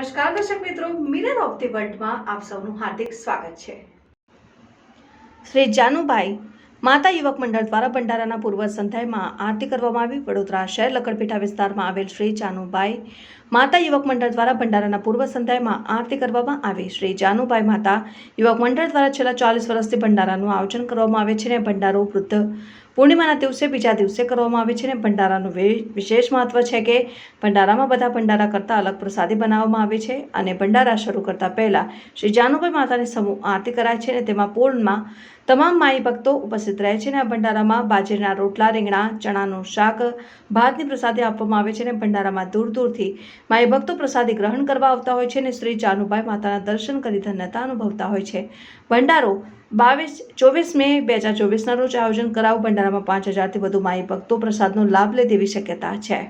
નમસ્કાર દર્શક મિત્રો, મિરર ઓફ ધી વર્લ્ડમાં આપ સૌનું હાર્દિક સ્વાગત છે। શ્રી જાનુભાઈ માતા યુવક મંડળ દ્વારા ભંડારાના પૂર્વ સંધ્યામાં આરતી કરવામાં આવી। વડોદરા શહેર લખણપીઠા વિસ્તારમાં આવેલ શ્રી જાનુભાઈ માતા યુવક મંડળ દ્વારા ભંડારાના પૂર્વ સંધ્યામાં આરતી કરવામાં આવી। શ્રી જાનુભાઈ માતા યુવક મંડળ દ્વારા છેલ્લા 40 વર્ષથી ભંડારાનું આયોજન કરવામાં આવે છે અને ભંડારો વૃદ્ધ પૂર્ણિમાના દિવસે બીજા દિવસે કરવામાં આવે છે અને ભંડારાનું વિશેષ મહત્વ છે કે ભંડારામાં બધા ભંડારા કરતાં અલગ પ્રસાદી બનાવવામાં આવે છે અને ભંડારા શરૂ કરતા પહેલા શ્રી જાનુભાઈ માતાની સમૂહ આરતી કરાય છે અને તેમાં પૂર્ણમાં તમામ માઈ ભક્તો ઉપસ્થિત રહે છે અને આ ભંડારામાં બાજરીના રોટલા, રીંગણા, ચણાનું શાક, ભાતની પ્રસાદી આપવામાં આવે છે અને ભંડારામાં દૂર દૂરથી માઈ ભક્તો પ્રસાદી ગ્રહણ કરવા આવતા હોય છે અને શ્રી જાનુભાઈ માતાના દર્શન કરી ધન્યતા અનુભવતા હોય છે। ભંડારો 24 મે 2024 રોજ આયોજન કરાયું। ભંડારામાં 5000થી વધુ માઈ ભક્તો પ્રસાદનો લાભ લે તેવી શક્યતા છે।